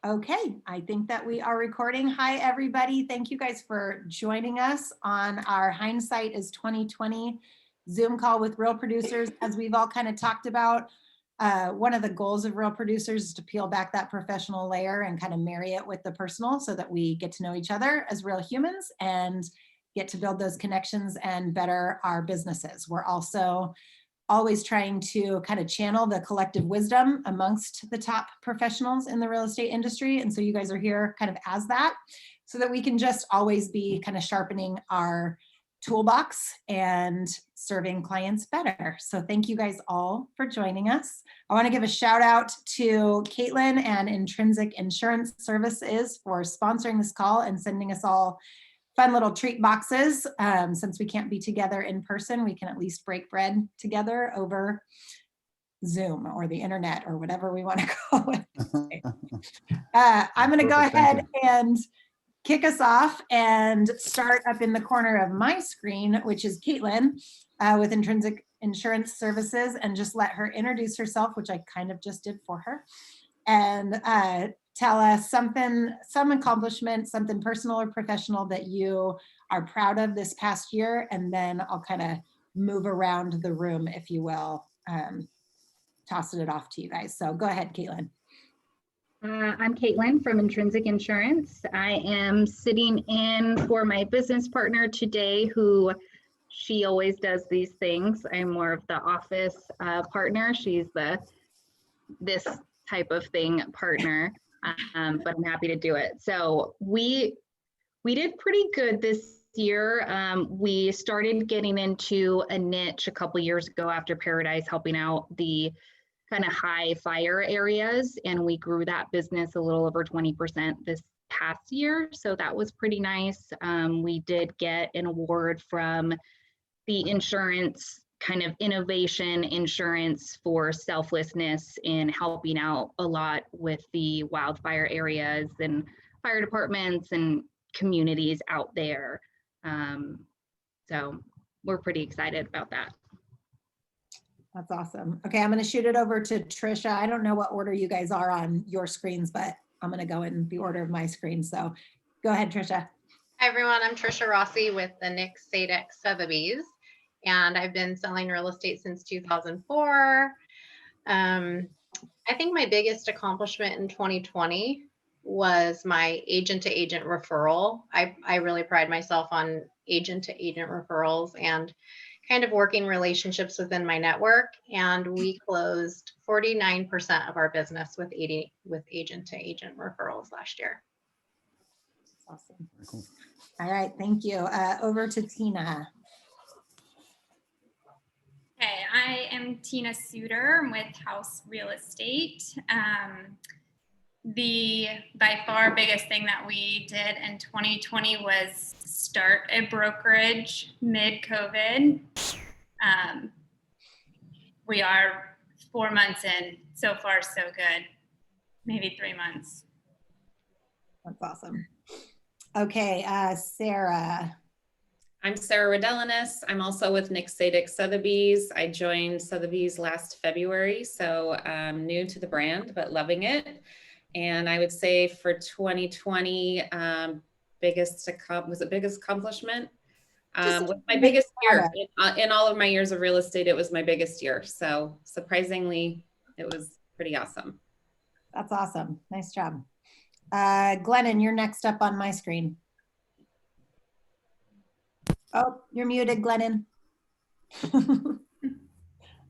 Okay, I think that we are recording. Hi, everybody. Thank you guys for joining us on our Hindsight is 2020 Zoom call with Real Producers. As we've all kind of talked about, one of the goals of Real Producers is to peel back that professional layer and kind of marry it with the personal so that we get to know each other as real humans and get to build those connections and better our businesses. We're also always trying to kind of channel the collective wisdom amongst the top professionals in the real estate industry. And so you guys are here kind of as that, so that we can just always be kind of sharpening our toolbox and serving clients better. So thank you guys all for joining us. I want to give a shout out to Caitlin and Intrinsic Insurance Services for sponsoring this call and sending us all fun little treat boxes. Since we can't be together in person, we can at least break bread together over Zoom or the internet or whatever we want to call it. I'm going to go ahead and kick us off and start up in the corner of my screen, which is Caitlin with Intrinsic Insurance Services, and just let her introduce herself, which I kind of just did for her, and tell us something, some accomplishment, something personal or professional that you are proud of this past year. And then I'll kind of move around the room, if you will, tossing it off to you guys. So go ahead, Caitlin. I'm Caitlin from Intrinsic Insurance. I am sitting in for my business partner today, who she always does these things. I'm more of the office partner. She's this type of thing partner. But I'm happy to do it. So we did pretty good this year. We started getting into a niche a couple years ago after Paradise, helping out the kind of high fire areas, and we grew that business a little over 20% this past year. So that was pretty nice. We did get an award from the insurance kind of innovation insurance for selflessness in helping out a lot with the wildfire areas and fire departments and communities out there. So we're pretty excited about that. That's awesome. Okay, I'm going to shoot it over to Trisha. I don't know what order you guys are on your screens, but I'm going to go in the order of my screen. So go ahead, Trisha. Hi, everyone. I'm Trisha Rossi with the Sotheby's. And I've been selling real estate since 2004. I think my biggest accomplishment in 2020 was my agent-to-agent referral. I really pride myself on agent-to-agent referrals and kind of working relationships within my network. And we closed 49% of our business with agent-to-agent referrals last year. Awesome. Cool. All right, thank you. Over to Tina. Okay, I am Tina Suter. I'm with House Real Estate. The by far biggest thing that we did in 2020 was start a brokerage mid-COVID. We are 4 months in. So far, so good. Maybe 3 months. That's awesome. Okay, Sarah. I'm Sarah Rodelinis. I'm also with Sotheby's. I joined Sotheby's last February, so I'm new to the brand, but loving it. And I would say for 2020, biggest accomplishment? Was my biggest year. In all of my years of real estate, it was my biggest year. So surprisingly, it was pretty awesome. That's awesome. Nice job. Glennon, you're next up on my screen. Oh, you're muted, Glennon.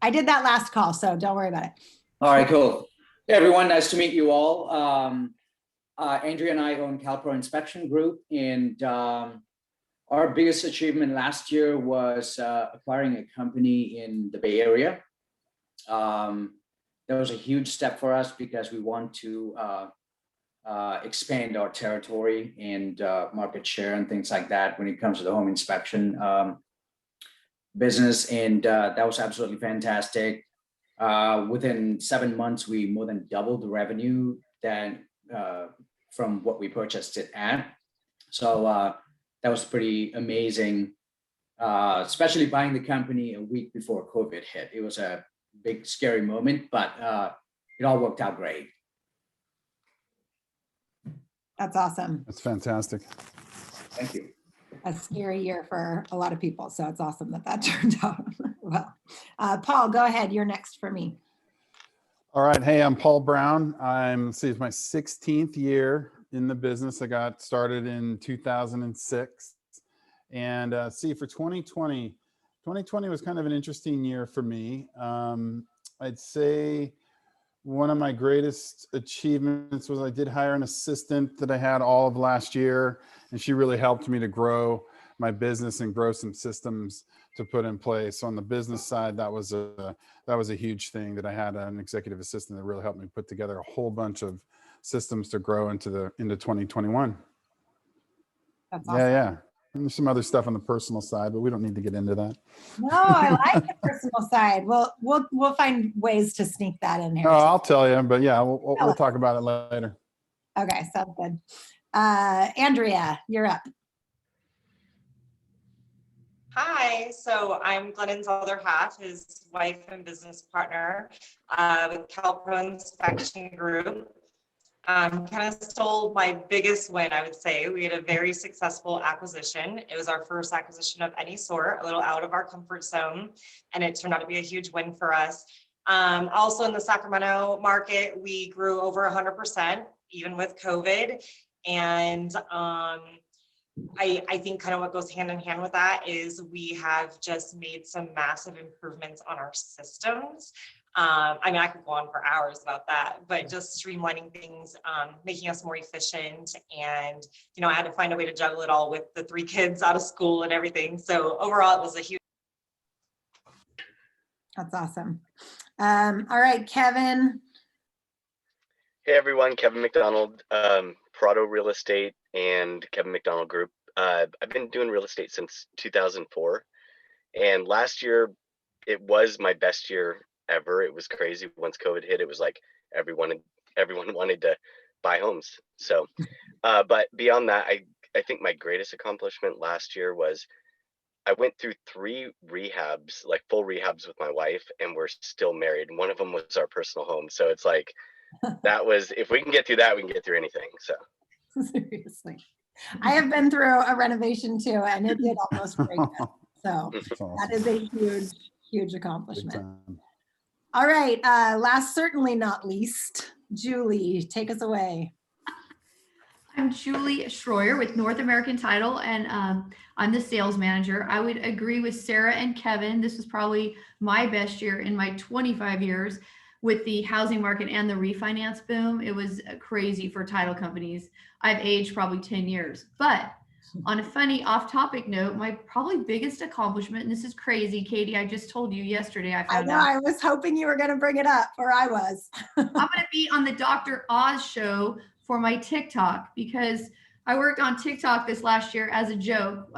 I did that last call, so don't worry about it. All right, cool. Hey, everyone, nice to meet you all. Andrea and I own CalPro Inspection Group, and our biggest achievement last year was acquiring a company in the Bay Area. That was a huge step for us because we want to expand our territory and market share and things like that when it comes to the home inspection business. And that was absolutely fantastic. Within 7 months, we more than doubled the revenue from what we purchased it at. So that was pretty amazing, especially buying the company a week before COVID hit. It was a big, scary moment, but it all worked out great. That's awesome. That's fantastic. Thank you. A scary year for a lot of people. So it's awesome that that turned out well. Paul, go ahead. You're next for me. All right. Hey, I'm Paul Brown. It's my 16th year in the business. I got started in 2006. And for 2020 was kind of an interesting year for me. I'd say one of my greatest achievements was I did hire an assistant that I had all of last year, and she really helped me to grow my business and grow some systems to put in place. So on the business side, that was a huge thing, that I had an executive assistant that really helped me put together a whole bunch of systems to grow into 2021. That's awesome. Yeah. And there's some other stuff on the personal side, but we don't need to get into that. No, I like the personal side. We'll find ways to sneak that in here. Oh, I'll tell you, but yeah, we'll talk about it later. Okay, sounds good. Andrea, you're up. Hi, so I'm Glennon's other half, his wife and business partner with CalPro Inspection Group. Kind of stole my biggest win, I would say. We had a very successful acquisition. It was our first acquisition of any sort, a little out of our comfort zone, and it turned out to be a huge win for us. Also in the Sacramento market, we grew over 100%, even with COVID. And I think kind of what goes hand in hand with that is we have just made some massive improvements on our systems. I mean, I could go on for hours about that, but just streamlining things, making us more efficient. And, I had to find a way to juggle it all with the 3 kids out of school and everything. So overall, it was a huge. That's awesome. All right, Kevin. Hey everyone, Kevin McDonald, Prado Real Estate and Kevin McDonald Group. I've been doing real estate since 2004, and last year it was my best year ever. It was crazy. Once COVID hit, it was like everyone wanted to buy homes. So, but beyond that, I think my greatest accomplishment last year was I went through 3 rehabs, like full rehabs with my wife, and we're still married. One of them was our personal home. So it's like, that was, if we can get through that, we can get through anything. So Seriously. I have been through a renovation too, and it did almost break us. So that is a huge, huge accomplishment. All right, last certainly not least, Julie, take us away. I'm Julie Schroyer with North American Title, and I'm the sales manager. I would agree with Sarah and Kevin. This was probably my best year in my 25 years with the housing market and the refinance boom. It was crazy for title companies. I've aged probably 10 years. But on a funny off-topic note, my probably biggest accomplishment, and this is crazy, Katie, I just told you yesterday. I know, I was hoping you were going to bring it up, or I was. I'm going to be on the Dr. Oz show for my TikTok, because I worked on TikTok this last year as a joke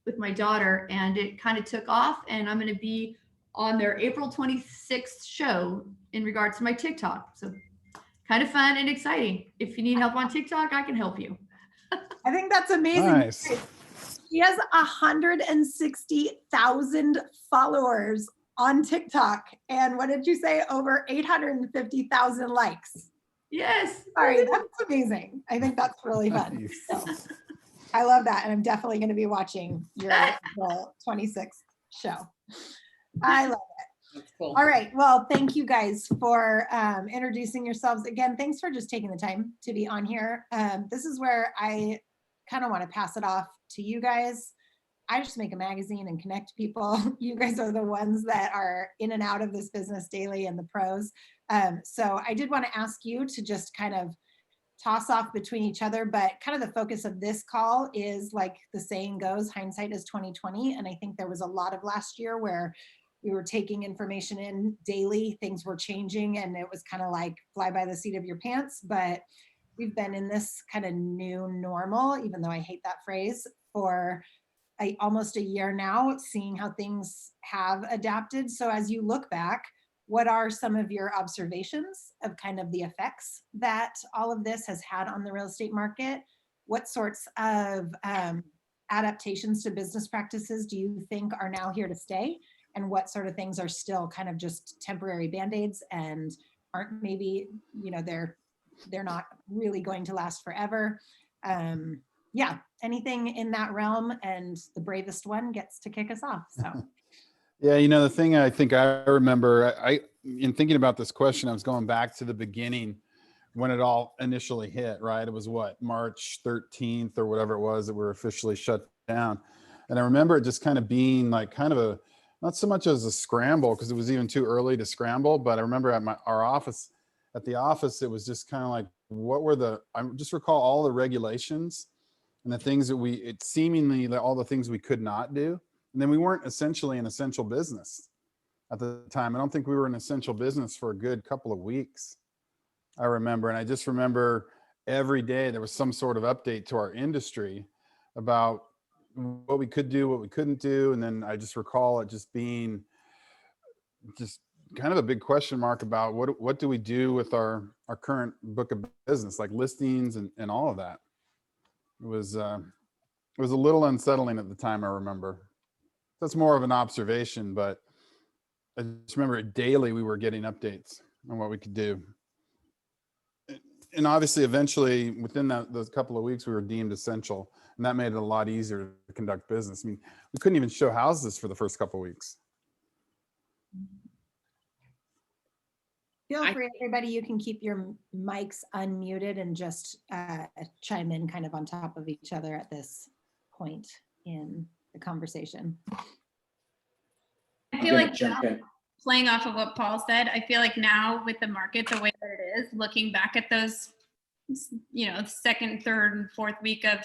with my daughter, and it kind of took off, and I'm going to be on their April 26th show in regards to my TikTok. So kind of fun and exciting. If you need help on TikTok, I can help you. I think that's amazing. Nice. She has 160,000 followers on TikTok. And what did you say? Over 850,000 likes. Yes. Sorry, that's amazing. I think that's really fun. Nice. So, I love that. And I'm definitely going to be watching your April 26th show. I love it. That's cool. All right. Well, thank you guys for introducing yourselves. Again, thanks for just taking the time to be on here. This is where I kind of want to pass it off to you guys. I just make a magazine and connect people. You guys are the ones that are in and out of this business daily and the pros. So I did want to ask you to just kind of toss off between each other, but kind of the focus of this call is, like the saying goes, hindsight is 2020. And I think there was a lot of last year where we were taking information in daily, things were changing, and it was kind of like fly by the seat of your pants. But we've been in this kind of new normal, even though I hate that phrase, for almost a year now, seeing how things have adapted. So as you look back, what are some of your observations of kind of the effects that all of this has had on the real estate market? What sorts of adaptations to business practices do you think are now here to stay? And what sort of things are still kind of just temporary band-aids and aren't maybe, they're they're not really going to last forever. Yeah, anything in that realm, and the bravest one gets to kick us off. So. Yeah, the thing I think I remember, in thinking about this question, I was going back to the beginning when it all initially hit, right? It was what, March 13th or whatever it was that we were officially shut down. And I remember it just kind of being like kind of a, not so much as a scramble, because it was even too early to scramble, but I remember at the office, it was just kind of like, I just recall all the regulations and the things that it seemingly all the things we could not do. And then we weren't essentially an essential business at the time. I don't think we were an essential business for a good couple of weeks, I remember. And I just remember every day there was some sort of update to our industry about what we could do, what we couldn't do. And then I just recall it just being just kind of a big question mark about what do we do with our current book of business, like listings and all of that. It was a little unsettling at the time, I remember. That's more of an observation, but I just remember daily we were getting updates on what we could do. And obviously, eventually, within those couple of weeks, we were deemed essential, and that made it a lot easier to conduct business. I mean, we couldn't even show houses for the first couple of weeks. Feel free, everybody, you can keep your mics unmuted and just chime in kind of on top of each other at this point in the conversation. I feel like playing off of what Paul said, I feel like now with the market the way that it is, looking back at those, second, third, and fourth week of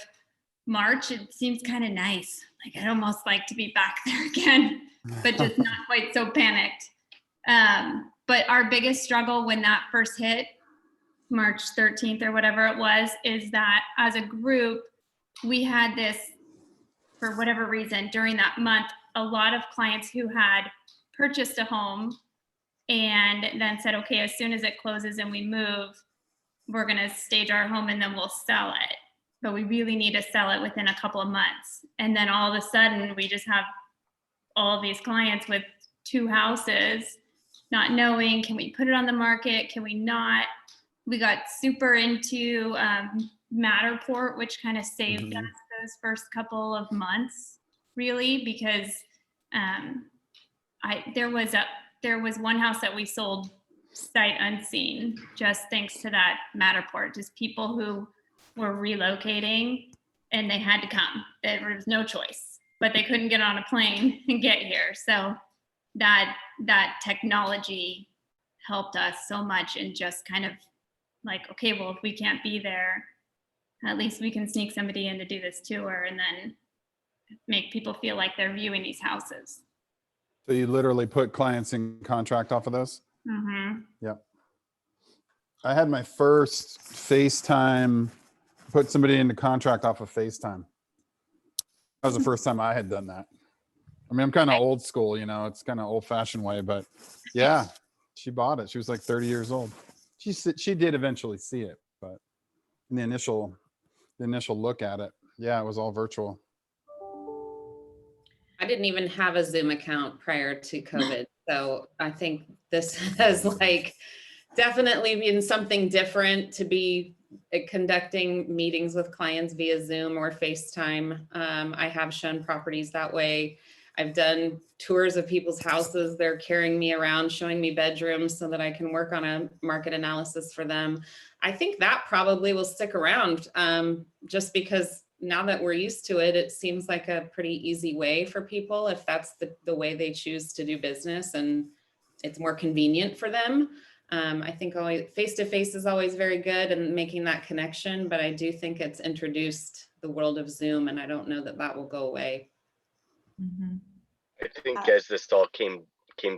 March, it seems kind of nice. Like I'd almost like to be back there again, but just not quite so panicked. But our biggest struggle when that first hit, March 13th or whatever it was, is that as a group, we had this, for whatever reason, during that month, a lot of clients who had purchased a home and then said, okay, as soon as it closes and we move, we're going to stage our home and then we'll sell it. But we really need to sell it within a couple of months. And then all of a sudden, we just have all of these clients with 2 houses, not knowing, can we put it on the market? Can we not? We got super into Matterport, which kind of saved us those first couple of months, really, because there was one house that we sold sight unseen, just thanks to that Matterport. Just people who were relocating and they had to come. There was no choice, but they couldn't get on a plane and get here. So that technology helped us so much, and just kind of like, okay, well, if we can't be there, at least we can sneak somebody in to do this tour and then make people feel like they're viewing these houses. So you literally put clients in contract off of those? Mm-hmm. Yep. I had my first FaceTime, put somebody into contract off of FaceTime. That was the first time I had done that. I mean, I'm kind of old school, it's kind of old fashioned way, but yeah, she bought it. She was like 30 years old. She did eventually see it, but in the initial look at it, yeah, it was all virtual. I didn't even have a Zoom account prior to COVID. So I think this has definitely been something different to be conducting meetings with clients via Zoom or FaceTime. I have shown properties that way. I've done tours of people's houses. They're carrying me around, showing me bedrooms so that I can work on a market analysis for them. I think that probably will stick around just because now that we're used to it, it seems like a pretty easy way for people if that's the way they choose to do business and it's more convenient for them. I think always face-to-face is always very good and making that connection, but I do think it's introduced the world of Zoom, and I don't know that will go away. Mm-hmm. I think as this all came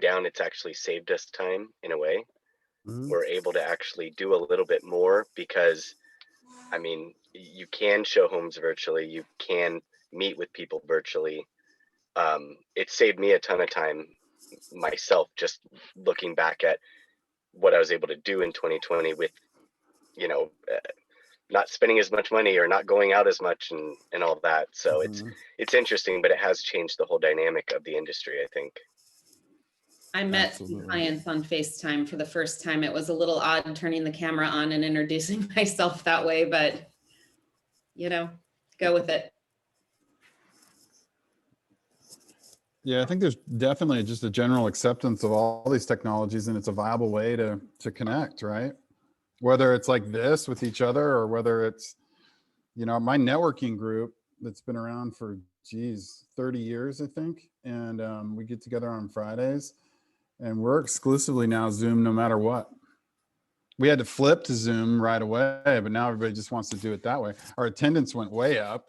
down, it's actually saved us time in a way. Mm-hmm. We're able to actually do a little bit more because, I mean, you can show homes virtually, you can meet with people virtually. It saved me a ton of time myself, just looking back at what I was able to do in 2020 with, not spending as much money or not going out as much and all of that. So it's interesting, but it has changed the whole dynamic of the industry, I think. I met some Absolutely. clients on FaceTime for the first time. It was a little odd turning the camera on and introducing myself that way, but go with it. Yeah, I think there's definitely just a general acceptance of all these technologies, and it's a viable way to connect, right? Whether it's like this with each other, or whether it's, my networking group that's been around for 30 years, I think. And we get together on Fridays, and we're exclusively now Zoom no matter what. We had to flip to Zoom right away, but now everybody just wants to do it that way. Our attendance went way up.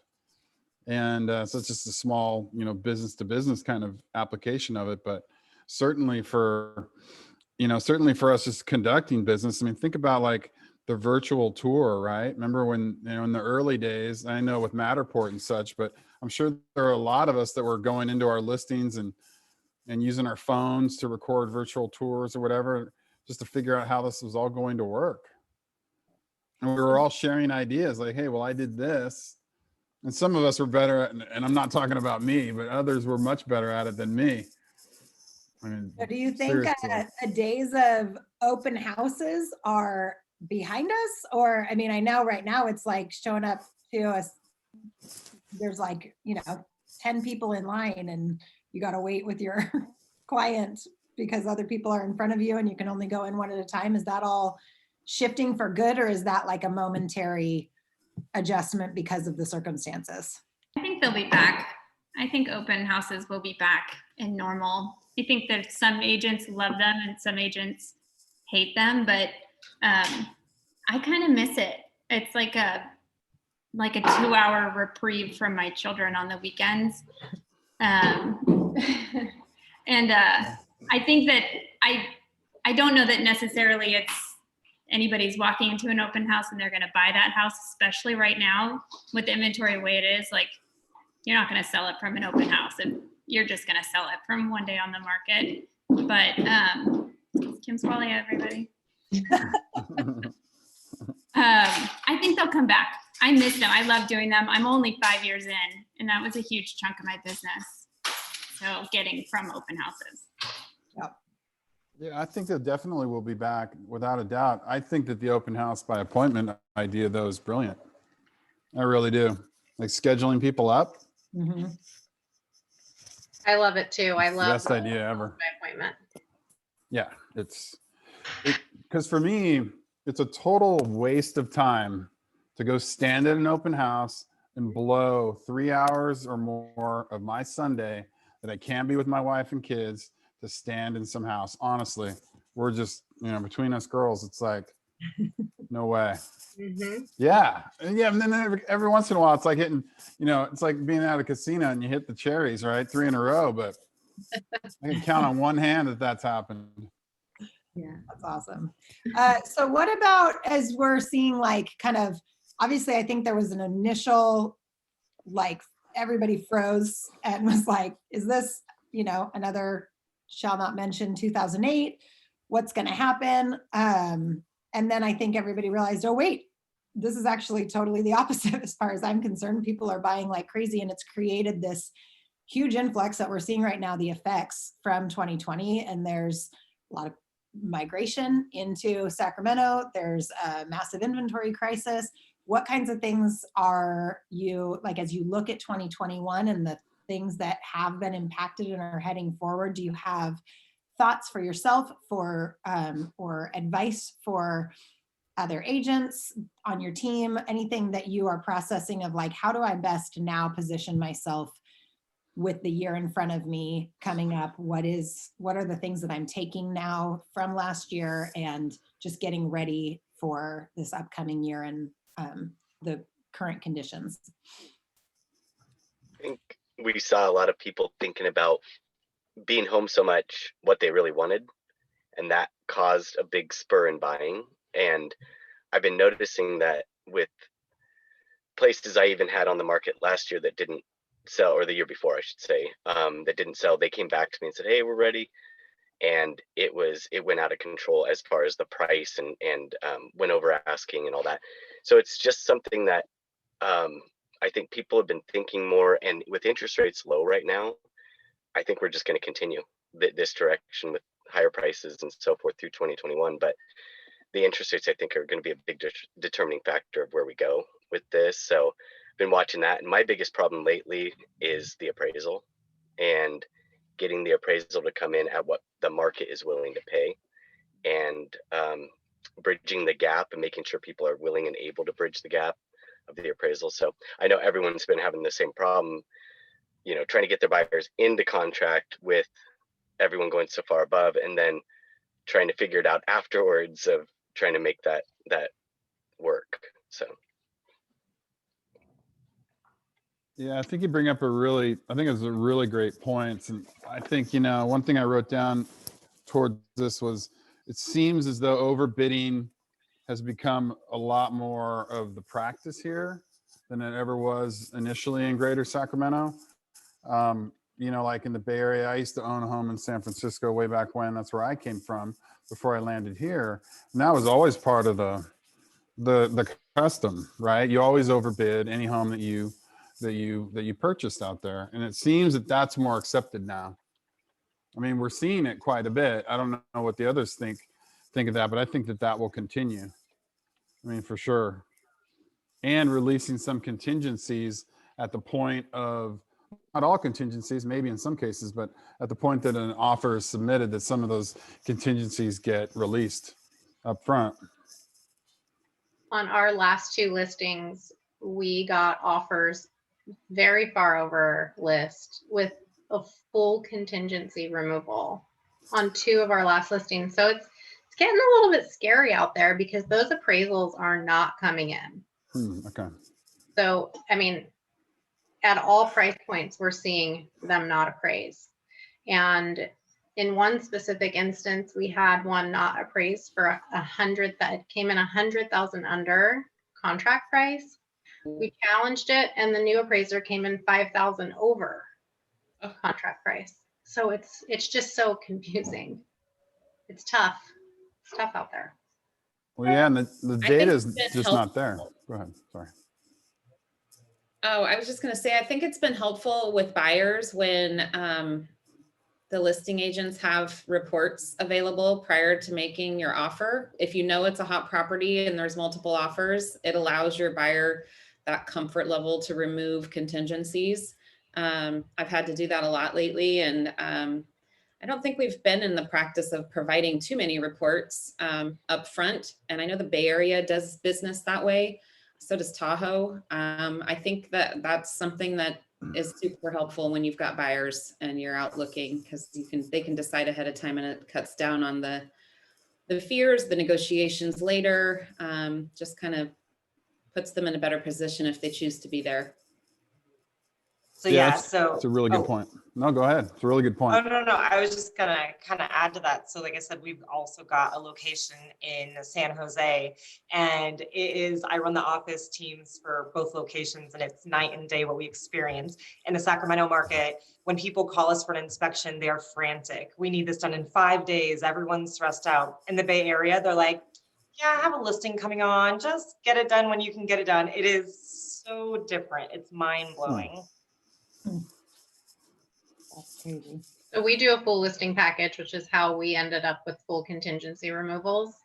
And so it's just a small, business to business kind of application of it. But certainly for us just conducting business, I mean, think about like the virtual tour, right? Remember when, in the early days, I know with Matterport and such, but I'm sure there are a lot of us that were going into our listings and using our phones to record virtual tours or whatever, just to figure out how this was all going to work. And we were all sharing ideas like, hey, well, I did this. And some of us were better at, and I'm not talking about me, but others were much better at it than me. I mean, So do you think seriously. the days of open houses are behind us? Or, I mean, I know right now it's like showing up to us, there's like, 10 people in line and you got to wait with your client because other people are in front of you and you can only go in one at a time. Is that all shifting for good, or is that like a momentary adjustment because of the circumstances? I think they'll be back. I think open houses will be back in normal. I think that some agents love them and some agents hate them, but I kind of miss it. It's like a 2-hour reprieve from my children on the weekends. And I think that I don't know that necessarily it's anybody's walking into an open house and they're going to buy that house, especially right now with the inventory the way it is. Like, you're not going to sell it from an open house, and you're just going to sell it from one day on the market. But Kim Squally, everybody. I think they'll come back. I miss them. I love doing them. I'm only 5 years in, and that was a huge chunk of my business. So getting from open houses. Yeah, I think that definitely will be back without a doubt. I think that the open house by appointment idea, though, is brilliant. I really do. Like scheduling people up. Mm-hmm. I love it too. I love Best idea ever. my appointment. Yeah, because for me, it's a total waste of time to go stand at an open house and blow 3 hours or more of my Sunday that I can be with my wife and kids to stand in some house. Honestly, we're just, between us girls, it's like, no way. Mm-hmm. Yeah. And then every once in a while, it's like hitting, it's like being at a casino and you hit the cherries, right? 3 in a row, but I can count on one hand that that's happened. Yeah, that's awesome. So what about, as we're seeing like kind of, obviously I think there was an initial, like everybody froze and was like, is this, another shall not mention 2008, what's going to happen? And then I think everybody realized, oh wait, this is actually totally the opposite as far as I'm concerned. People are buying like crazy, and it's created this huge influx that we're seeing right now, the effects from 2020. And there's a lot of migration into Sacramento. There's a massive inventory crisis. What kinds of things are you, like, as you look at 2021 and the things that have been impacted and are heading forward, do you have thoughts for yourself, or advice for other agents on your team, anything that you are processing of like, how do I best now position myself with the year in front of me coming up? What are the things that I'm taking now from last year and just getting ready for this upcoming year and the current conditions? I think we saw a lot of people thinking about being home so much, what they really wanted, and that caused a big spur in buying. And I've been noticing that with places I even had on the market last year that didn't sell, or the year before, I should say, that didn't sell, they came back to me and said, hey, we're ready. And it went out of control as far as the price and went over asking and all that. So it's just something that I think people have been thinking more, and with interest rates low right now, I think we're just going to continue this direction with higher prices and so forth through 2021. But the interest rates, I think, are going to be a big determining factor of where we go with this. So I've been watching that. And my biggest problem lately is the appraisal and getting the appraisal to come in at what the market is willing to pay, and bridging the gap and making sure people are willing and able to bridge the gap of the appraisal. So I know everyone's been having the same problem, you know, trying to get their buyers into contract with everyone going so far above, and then trying to figure it out afterwards of trying to make that work. So Yeah, I think you bring up I think it's a really great point. And I think, you know, one thing I wrote down towards this was, it seems as though overbidding has become a lot more of the practice here than it ever was initially in Greater Sacramento. You know, like in the Bay Area, I used to own a home in San Francisco way back when. That's where I came from before I landed here. And that was always part of the custom, right? You always overbid any home that you purchased out there. And it seems that that's more accepted now. I mean, we're seeing it quite a bit. I don't know what the others think of that, but I think that will continue. I mean, for sure. And releasing some contingencies at the point of, not all contingencies, maybe in some cases, but at the point that an offer is submitted, that some of those contingencies get released up front. On our last 2 listings, we got offers very far over list with a full contingency removal on 2 of our last listings. So it's getting a little bit scary out there because those appraisals are not coming in. Okay. So, I mean, at all price points, we're seeing them not appraise. And in one specific instance, we had one not appraised for 100, that came in 100,000 under contract price. We challenged it, and the new appraiser came in 5,000 over contract price. So it's just so confusing. It's tough. It's tough out there. Well, yeah, and the data is just not there. Go ahead. Sorry. Oh, I was just going to say, I think it's been helpful with buyers when the listing agents have reports available prior to making your offer. If you know it's a hot property and there's multiple offers, it allows your buyer that comfort level to remove contingencies. I've had to do that a lot lately, and I don't think we've been in the practice of providing too many reports up front. And I know the Bay Area does business that way. So does Tahoe. I think that that's something that is super helpful when you've got buyers and you're out looking, because they can decide ahead of time, and it cuts down on the fears, the negotiations later. Just kind of puts them in a better position if they choose to be there. So yeah, it's a really good point. No, go ahead. It's a really good point. Oh, no. I was just gonna kind of add to that. So like I said, we've also got a location in San Jose, and I run the office teams for both locations, and it's night and day what we experience in the Sacramento market. When people call us for an inspection, they are frantic. We need this done in 5 days. Everyone's stressed out. In the Bay Area, they're like, yeah, I have a listing coming on. Just get it done when you can get it done. It is so different. It's mind blowing. That's crazy. So we do a full listing package, which is how we ended up with full contingency removals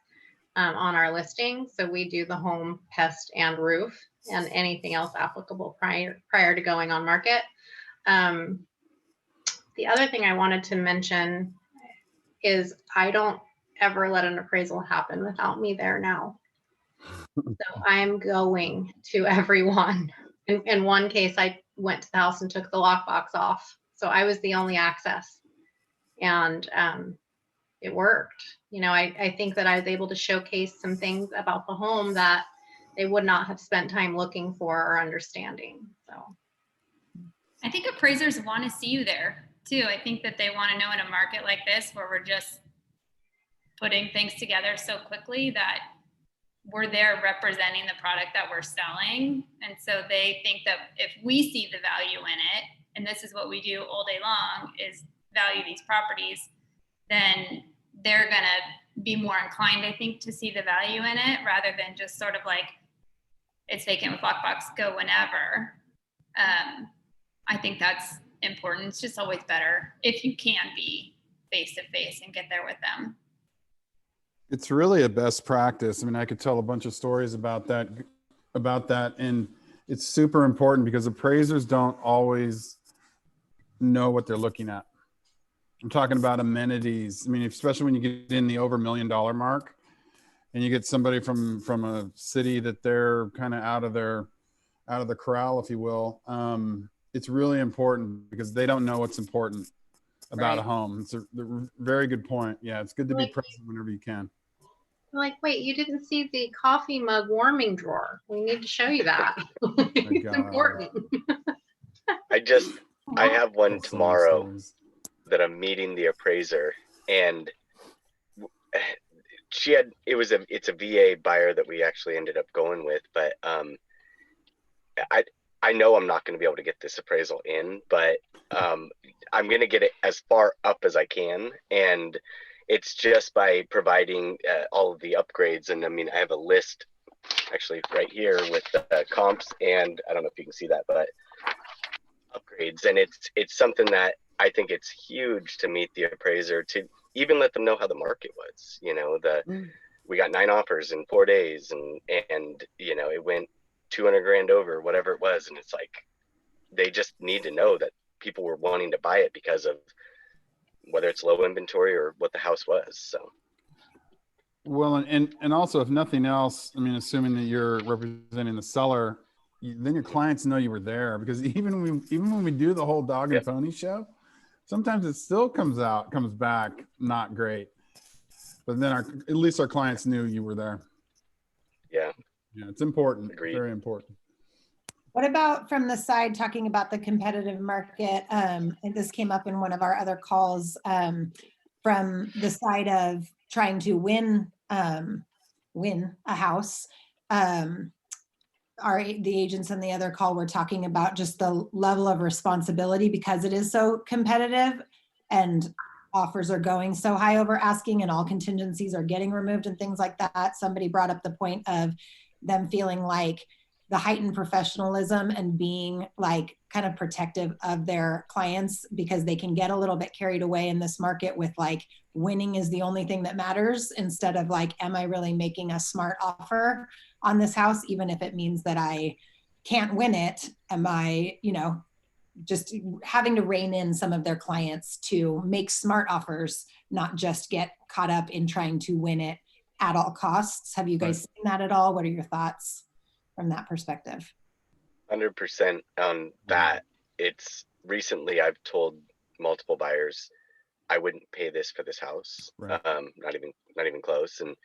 on our listing. So we do the home, pest, and roof, and anything else applicable prior to going on market. The other thing I wanted to mention is I don't ever let an appraisal happen without me there now. So I'm going to everyone. In one case, I went to the house and took the lockbox off. So I was the only access, and it worked. You know, I think that I was able to showcase some things about the home that they would not have spent time looking for or understanding. So I think appraisers want to see you there too. I think that they want to know in a market like this where we're just putting things together so quickly that we're there representing the product that we're selling. And so they think that if we see the value in it, and this is what we do all day long, is value these properties, then they're going to be more inclined, I think, to see the value in it rather than just sort of like, it's vacant with lockbox, go whenever. I think that's important. It's just always better if you can be face to face and get there with them. It's really a best practice. I mean, I could tell a bunch of stories about that, and it's super important because appraisers don't always know what they're looking at. I'm talking about amenities. I mean, especially when you get in the over $1 million mark and you get somebody from a city that they're kind of out of the corral, if you will. It's really important because they don't know what's important about a home. It's a very good point. Yeah, it's good to be present whenever you can. Like, wait, you didn't see the coffee mug warming drawer. We need to show you that. It's God. important. I have one That's so many tomorrow stories. that I'm meeting the appraiser, and it's a VA buyer that we actually ended up going with, but I know I'm not going to be able to get this appraisal in, but I'm going to get it as far up as I can, and it's just by providing all of the upgrades. And I mean, I have a list actually right here with the comps, and I don't know if you can see that, but upgrades, and it's something that I think it's huge to meet the appraiser, to even let them know how the market was. You know, we got 9 offers in 4 days, and you know, it went 200 grand over whatever it was, and it's like they just need to know that people were wanting to buy it because of whether it's low inventory or what the house was. So Well, and also, if nothing else, I mean, assuming that you're representing the seller, then your clients know you were there, because even when we do the whole dog and pony show, sometimes it still comes back not great. But then at least our clients knew you were there. Yeah, it's important. Agreed. Very important. What about from the side, talking about the competitive market? And this came up in one of our other calls, from the side of trying to win a house. The agents on the other call were talking about just the level of responsibility, because it is so competitive and offers are going so high over asking, and all contingencies are getting removed and things like that. Somebody brought up the point of them feeling like the heightened professionalism and being like kind of protective of their clients, because they can get a little bit carried away in this market with like winning is the only thing that matters, instead of like, am I really making a smart offer on this house, even if it means that I can't win it? Am I, just having to rein in some of their clients to make smart offers, not just get caught up in trying to win it at all costs. Have you guys seen that at all? What are your thoughts from that perspective? 100% on that. It's recently I've told multiple buyers I wouldn't pay this for this house. Right. Not even close. And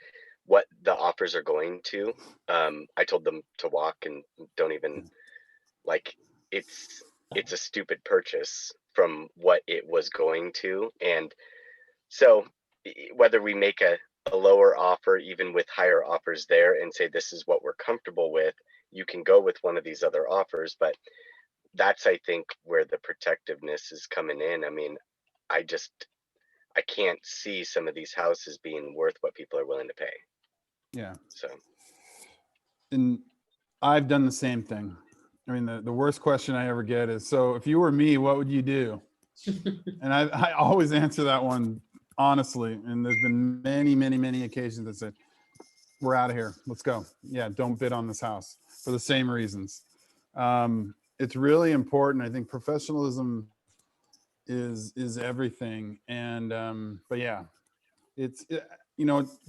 what the offers are going to, I told them to walk and don't even, like, it's a stupid purchase from what it was going to. And so whether we make a lower offer, even with higher offers there, and say this is what we're comfortable with, you can go with one of these other offers. But that's, I think, where the protectiveness is coming in. I mean, I can't see some of these houses being worth what people are willing to pay. Yeah. So, and I've done the same thing. I mean, the worst question I ever get is, so if you were me, what would you do? And I always answer that one honestly. And there's been many, many, many occasions that said, we're out of here. Let's go. Yeah, don't bid on this house for the same reasons. It's really important. I think professionalism is everything. And but yeah,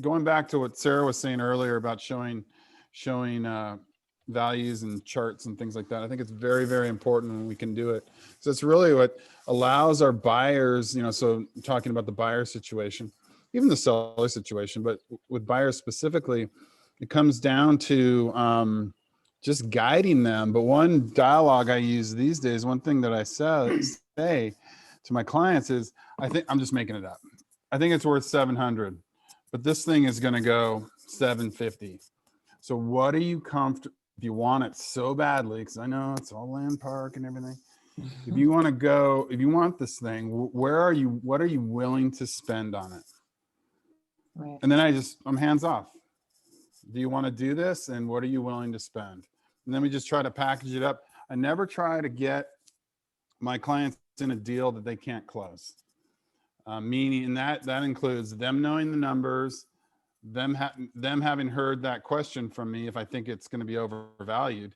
going back to what Sarah was saying earlier about showing values and charts and things like that. I think it's very, very important when we can do it. So it's really what allows our buyers, so talking about the buyer situation, even the seller situation, but with buyers specifically, it comes down to just guiding them. But one dialogue I use these days, one thing that I say to my clients is, I'm just making it up. I think it's worth 700, but this thing is going to go 750. So what are you comfortable? If you want it so badly, because I know it's all land park and everything. If you want this thing, what are you willing to spend on it? Right. And then I'm hands off. Do you want to do this? And what are you willing to spend? And then we just try to package it up. I never try to get my clients in a deal that they can't close. Meaning that includes them knowing the numbers, them having heard that question from me if I think it's going to be overvalued,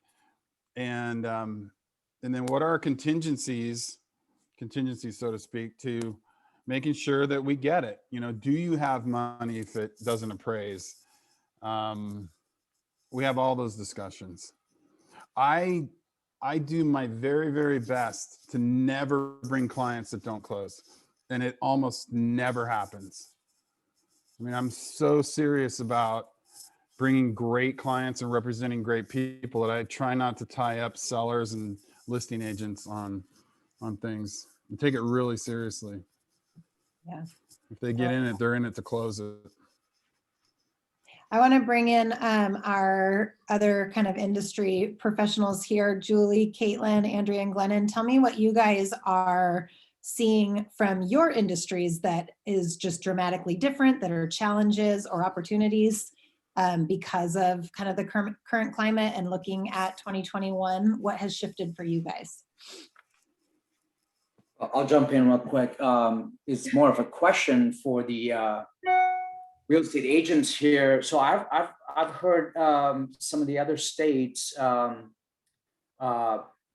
and then what are our contingencies, so to speak, to making sure that we get it. Do you have money if it doesn't appraise? We have all those discussions. I do my very, very best to never bring clients that don't close, and it almost never happens. I mean, I'm so serious about bringing great clients and representing great people that I try not to tie up sellers and listing agents on things, and take it really seriously. Yeah. If they get in it, they're in it to close it. I want to bring in our other kind of industry professionals here, Julie, Caitlin, Andrea, and Glennon. Tell me what you guys are seeing from your industries that is just dramatically different, that are challenges or opportunities because of kind of the current climate, and looking at 2021, what has shifted for you guys? I'll jump in real quick. It's more of a question for the real estate agents here. So I've heard some of the other states,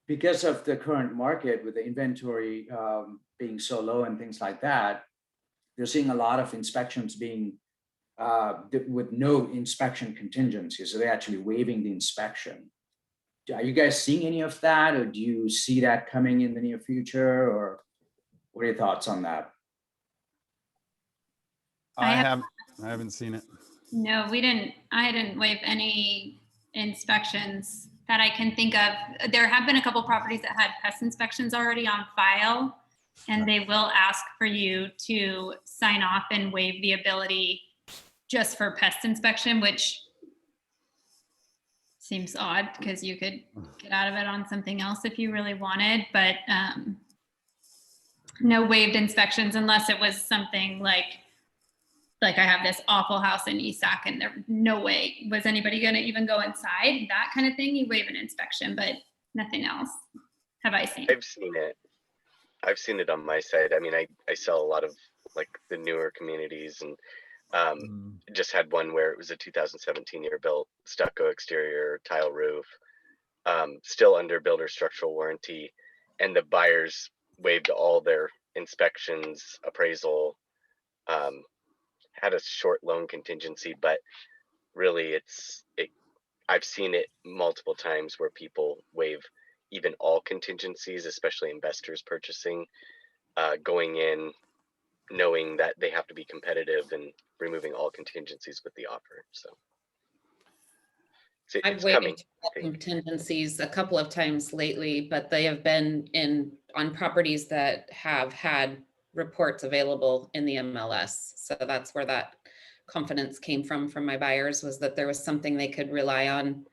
because of the current market with the inventory being so low and things like that, they're seeing a lot of inspections being with no inspection contingency. So they're actually waiving the inspection. Are you guys seeing any of that, or do you see that coming in the near future, or what are your thoughts on that? I haven't seen it. No, I didn't waive any inspections that I can think of. There have been a couple properties that had pest inspections already on file, and they will ask for you to sign off and waive the ability just for pest inspection, which seems odd because you could get out of it on something else if you really wanted, but no waived inspections unless it was something like I have this awful house in Esac and there no way was anybody going to even go inside, that kind of thing. You waive an inspection, but nothing else have I seen. I've seen it on my side. I mean, I sell a lot of like the newer communities, and just had one where it was a 2017 year built, stucco exterior, tile roof, still under builder structural warranty, and the buyers waived all their inspections, appraisal, had a short loan contingency, but really I've seen it multiple times where people waive even all contingencies, especially investors purchasing, going in knowing that they have to be competitive and removing all contingencies with the offer. So I've waived contingencies a couple of times lately, but they have been on properties that have had reports available in the MLS. So that's where that confidence came from my buyers, was that there was something they could rely on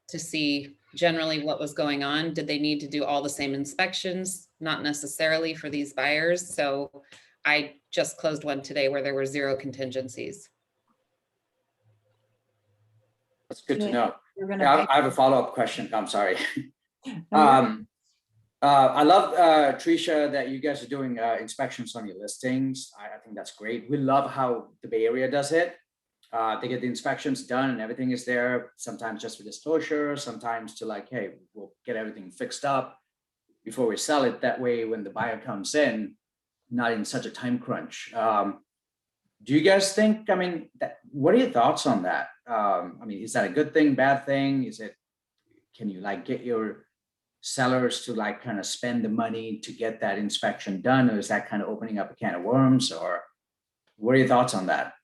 to see generally what was going on. Did they need to do all the same inspections? Not necessarily for these buyers. So I just closed one today where there were 0 contingencies. That's good to know. I have a follow-up question. I'm sorry. I love, Tricia, that you guys are doing inspections on your listings. I think that's great. We love how the Bay Area does it. They get the inspections done and everything is there, sometimes just for disclosure, sometimes to like, hey, we'll get everything fixed up before we sell it. That way, when the buyer comes in, not in such a time crunch. Do you guys think, I mean, what are your thoughts on that? I mean, is that a good thing, bad thing? Can you like get your sellers to like kind of spend the money to get that inspection done? Or is that kind of opening up a can of worms? Or what are your thoughts on that?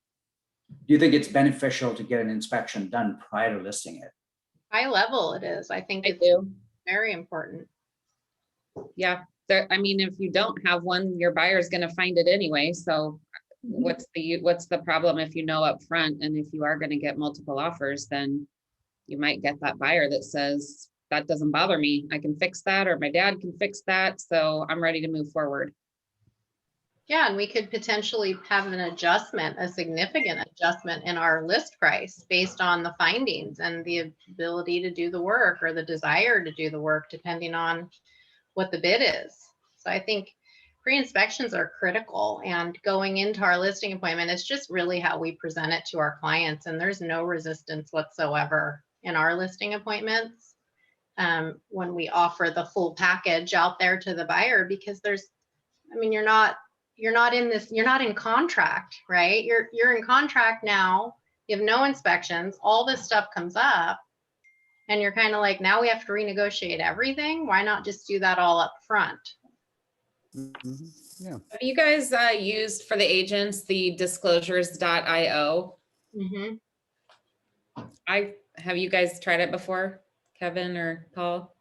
Do you think it's beneficial to get an inspection done prior to listing it? High level it is. I think it's very important. Yeah. I mean, if you don't have one, your buyer's going to find it anyway. So what's the problem if you know up front? And if you are going to get multiple offers, then you might get that buyer that says, that doesn't bother me. I can fix that, or my dad can fix that. So I'm ready to move forward. Yeah, and we could potentially have an adjustment, a significant adjustment in our list price based on the findings and the ability to do the work or the desire to do the work, depending on what the bid is. So I think pre-inspections are critical, and going into our listing appointment, it's just really how we present it to our clients. And there's no resistance whatsoever in our listing appointments when we offer the full package out there to the buyer, because you're not in contract, right? You're in contract now. You have no inspections. All this stuff comes up, and you're kind of like, now we have to renegotiate everything. Why not just do that all up front? Yeah. Have you guys used for the agents the disclosures.io? Mm-hmm. Have you guys tried it before, Kevin or Paul?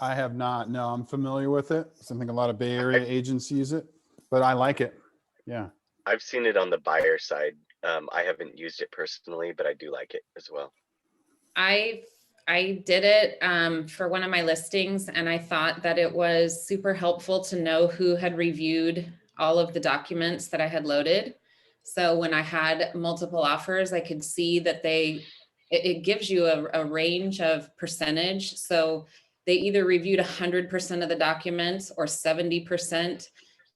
I have not. No, I'm familiar with it. I think a lot of Bay Area agents use it, but I like it. Yeah. I've seen it on the buyer side. I haven't used it personally, but I do like it as well. I did it for one of my listings, and I thought that it was super helpful to know who had reviewed all of the documents that I had loaded. So when I had multiple offers, I could see that it gives you a range of percentage. So they either reviewed 100% of the documents or 70%.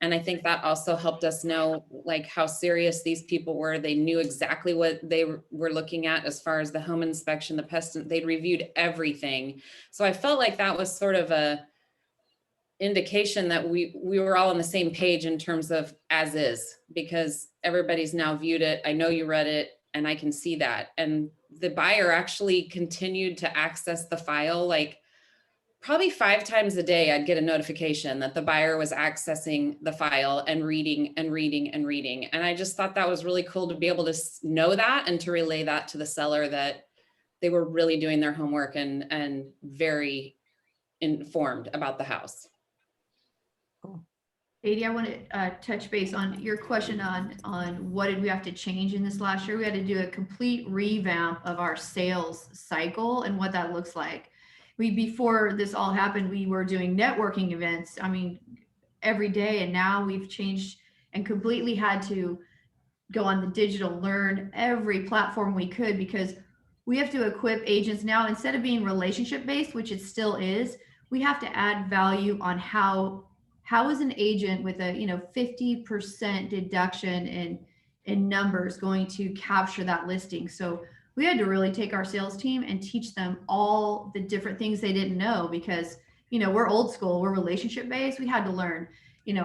And I think that also helped us know like how serious these people were. They knew exactly what they were looking at as far as the home inspection, the pest, they'd reviewed everything. So I felt like that was sort of a indication that we were all on the same page in terms of as is, because everybody's now viewed it. I know you read it and I can see that. And the buyer actually continued to access the file, like probably 5 times a day, I'd get a notification that the buyer was accessing the file and reading and reading and reading. And I just thought that was really cool to be able to know that and to relay that to the seller, that they were really doing their homework and very informed about the house. Katie, I want to touch base on your question on what did we have to change in this last year. We had to do a complete revamp of our sales cycle and what that looks like. Before this all happened, we were doing networking events, every day. And now we've changed and completely had to go on the digital, learn every platform we could, because we have to equip agents now, instead of being relationship based, which it still is, we have to add value on how is an agent with a 50% deduction in numbers going to capture that listing. So we had to really take our sales team and teach them all the different things they didn't know, because, we're old school, we're relationship based. We had to learn,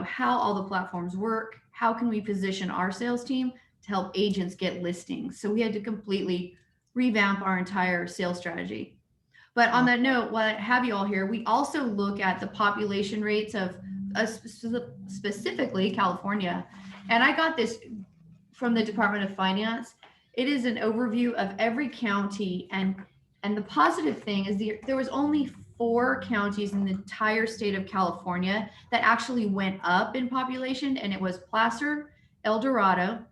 how all the platforms work. How can we position our sales team to help agents get listings? So we had to completely revamp our entire sales strategy. But on that note, while I have you all here, we also look at the population rates of specifically California. And I got this from the Department of Finance. It is an overview of every county, and the positive thing is there was only 4 counties in the entire state of California that actually went up in population, and it was Placer, El Dorado,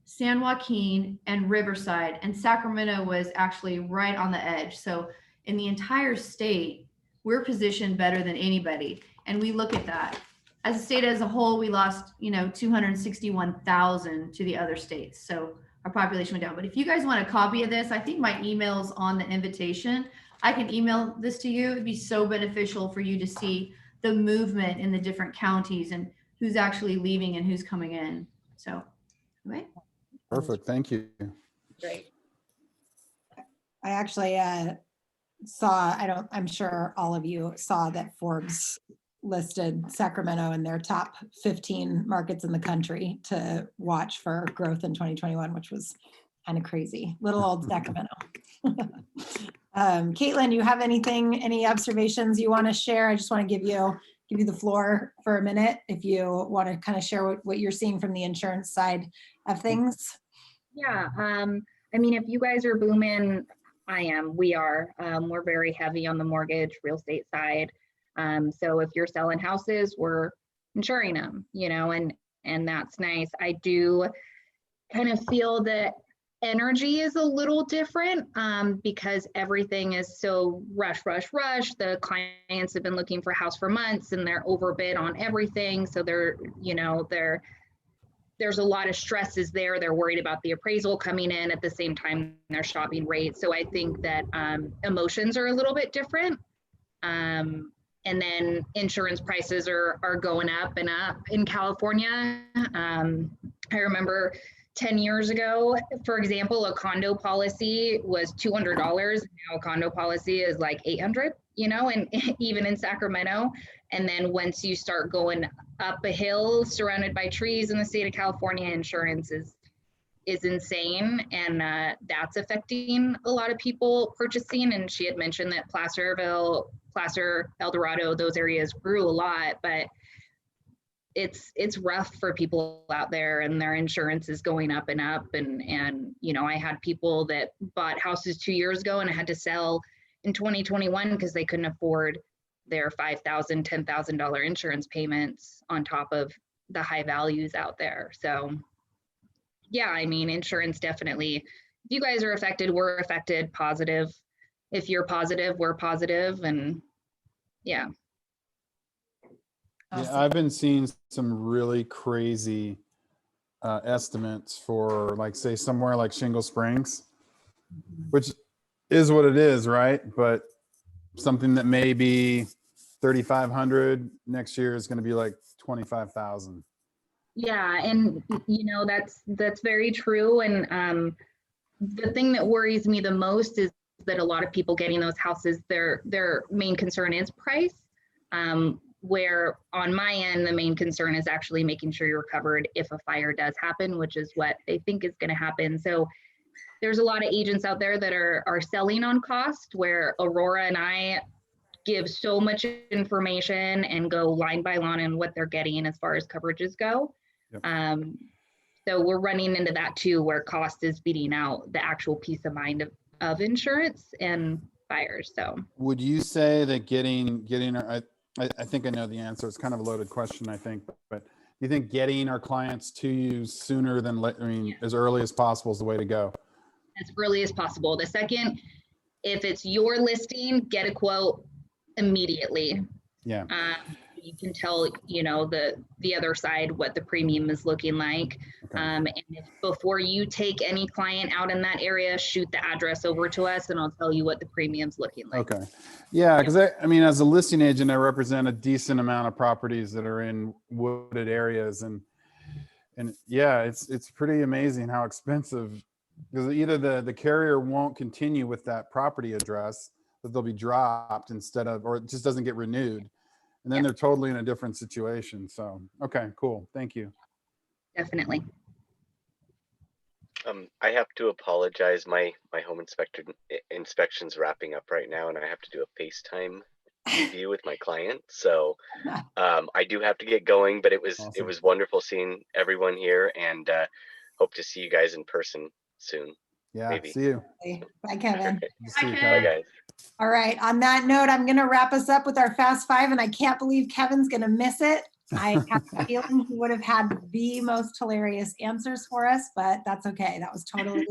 San Joaquin, and Riverside, and Sacramento was actually right on the edge. So in the entire state, we're positioned better than anybody, and we look at that. As a state as a whole, we lost 261,000 to the other states. So our population went down. But if you guys want a copy of this, I think my email's on the invitation. I can email this to you. It'd be so beneficial for you to see the movement in the different counties and who's actually leaving and who's coming in. So, anyway. Perfect. Thank you. Great. I actually saw, I'm sure all of you saw that Forbes listed Sacramento in their top 15 markets in the country to watch for growth in 2021, which was kind of crazy. Little old Sacramento. Caitlin, you have any observations you want to share? I just want to give you the floor for a minute if you want to kind of share what you're seeing from the insurance side of things. Yeah, if you guys are booming, we are. We're very heavy on the mortgage real estate side. So if you're selling houses, we're insuring them, and that's nice. I do kind of feel that energy is a little different because everything is so rush. The clients have been looking for a house for months and they're overbid on everything. So there's a lot of stresses there. They're worried about the appraisal coming in at the same time they're shopping rates. So I think that emotions are a little bit different. And then insurance prices are going up and up in California. I remember 10 years ago, for example, a condo policy was $200. Now a condo policy is like 800, you know, and even in Sacramento. And then once you start going up a hill surrounded by trees in the state of California, insurance is insane. And that's affecting a lot of people purchasing. And she had mentioned that Placerville, Placer, El Dorado, those areas grew a lot, but it's rough for people out there, and their insurance is going up and up. And you know, I had people that bought houses 2 years ago and had to sell in 2021 because they couldn't afford their $5,000, $10,000 insurance payments on top of the high values out there. So yeah, I mean, insurance definitely, if you guys are affected, we're affected. Positive. If you're positive, we're positive. And yeah. Yeah, I've been seeing some really crazy estimates for, like, say somewhere like Shingle Springs, which is what it is, right? But something that may be 3,500 next year is going to be like 25,000. Yeah, and you know, that's very true. And the thing that worries me the most is that a lot of people getting those houses, their main concern is price. Where on my end, the main concern is actually making sure you're covered if a fire does happen, which is what they think is going to happen. So there's a lot of agents out there that are selling on cost, where Aurora and I give so much information and go line by line on what they're getting as far as coverages go. Yep. So we're running into that too, where cost is beating out the actual peace of mind of insurance and fires. So would you say that getting I think I know the answer. It's kind of a loaded question, I think, but do you think getting our clients to you sooner than as early as possible is the way to go? As early as possible. The second, if it's your listing, get a quote immediately. Yeah. You can tell, you know, the other side what the premium is looking like. Okay. And if before you take any client out in that area, shoot the address over to us and I'll tell you what the premium's looking like. Okay. Yeah, because I mean, as a listing agent, I represent a decent amount of properties that are in wooded areas, and yeah, it's pretty amazing how expensive, because either the carrier won't continue with that property address, that they'll be dropped instead of, or it just doesn't get renewed. And then they're totally in a different situation. So, okay, cool. Thank you. Definitely. I have to apologize. My home inspection's wrapping up right now, and I have to do a FaceTime review with my client. So I do have to get going, but it was wonderful seeing everyone here, and hope to see you guys in person soon. Yeah, maybe. See you. Bye, Kevin. Bye, guys. All right, on that note, I'm going to wrap us up with our Fast Five, and I can't believe Kevin's going to miss it. I have a feeling he would have had the most hilarious answers for us, but that's okay. That was totally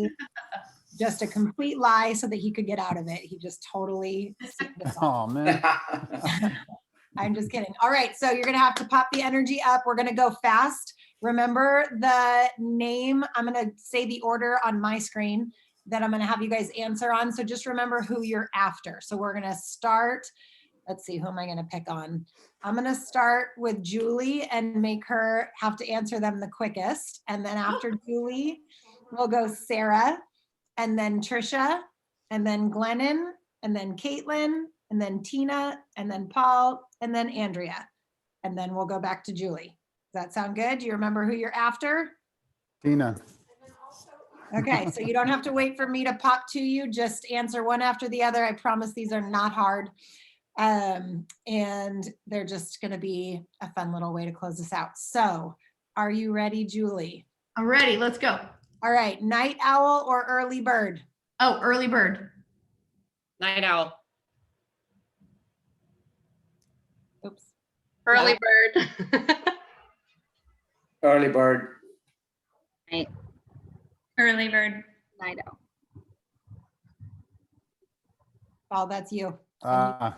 just a complete lie so that he could get out of it. He just totally. Oh, man. I'm just kidding. All right, so you're going to have to pop the energy up. We're going to go fast. Remember the name. I'm going to say the order on my screen that I'm going to have you guys answer on. So just remember who you're after. So we're going to start. Let's see, who am I going to pick on? I'm going to start with Julie and make her have to answer them the quickest. And then after Julie, we'll go Sarah, and then Trisha, and then Glennon, and then Caitlin, and then Tina, and then Paul, and then Andrea. And then we'll go back to Julie. Does that sound good? Do you remember who you're after? Tina. Okay, so you don't have to wait for me to pop to you. Just answer one after the other. I promise these are not hard. And they're just going to be a fun little way to close this out. So are you ready, Julie? I'm ready. Let's go. All right. Night owl or early bird? Oh, early bird. Night owl. Oops. Early bird. Early bird. Night. Early bird. Night owl. Oh, that's you.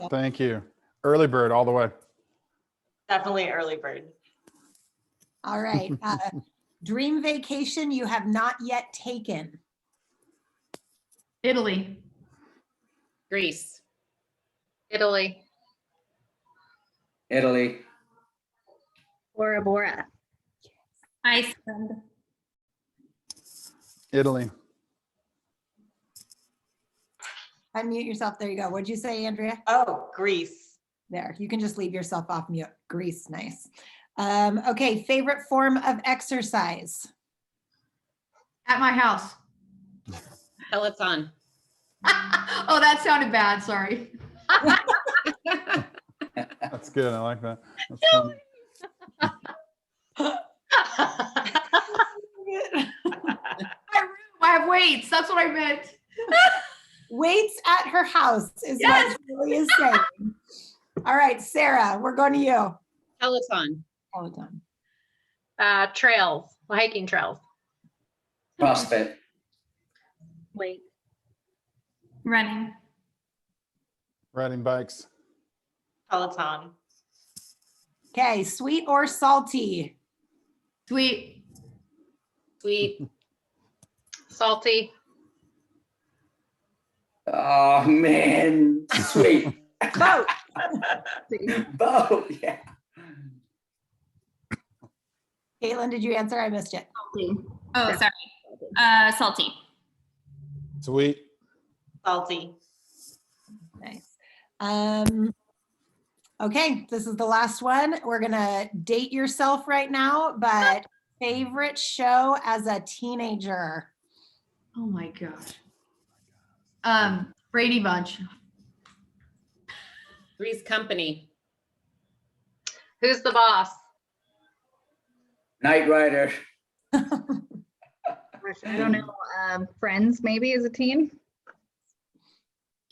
Thank you. Early bird all the way. Definitely early bird. All right. Dream vacation you have not yet taken? Italy. Greece. Italy. Italy. Bora Bora. Iceland. Italy. Unmute yourself. There you go. What'd you say, Andrea? Oh, Greece. There, you can just leave yourself off mute. Greece, nice. Okay, favorite form of exercise? At my house. Peloton. Oh, that sounded bad. Sorry. That's good. I like that. That's funny. I have weights. That's what I meant. Weights at her house is Yes. what Julie is saying. All right, Sarah, we're going to you. Peloton. Peloton. Trails, hiking trails. CrossFit. Wait. Running. Riding bikes. Peloton. Okay, sweet or salty? Sweet. Sweet. Salty. Oh man, sweet. Vote. Both, yeah. Caitlin, did you answer? I missed it. Salty. Oh, Yeah. sorry. Salty. Sweet. Salty. Nice. Okay, this is the last one. We're gonna date yourself right now, but favorite show as a teenager? Oh my gosh. Brady Bunch. Three's Company. Who's the boss? Knight Rider. Gosh, I don't know. Friends maybe as a teen.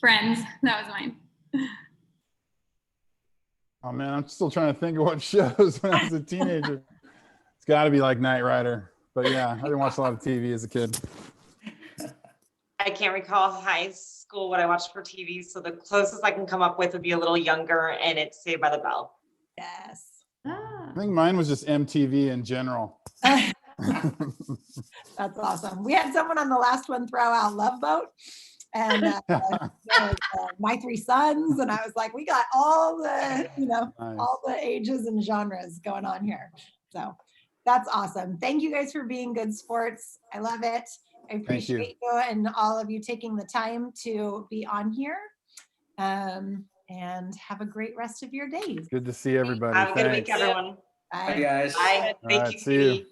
Friends. That was mine. Oh man, I'm still trying to think of what shows when I was a teenager. It's got to be like Knight Rider. But yeah, I didn't watch a lot of TV as a kid. I can't recall high school what I watched for TV, so the closest I can come up with would be a little younger, and it's Saved by the Bell. Yes. Ah. I think mine was just MTV in general. That's awesome. We had someone on the last one throw out Love Boat and My Three Sons. And I was like, we got all the, Nice. all the ages and genres going on here. So that's awesome. Thank you guys for being good sports. I love it. I appreciate you and all of you taking the time to be on here. And have a great rest of your days. Good to see everybody. Have a good Thanks. week, everyone. Bye. Hi guys. Bye. All Thank right, you, see you. Katie.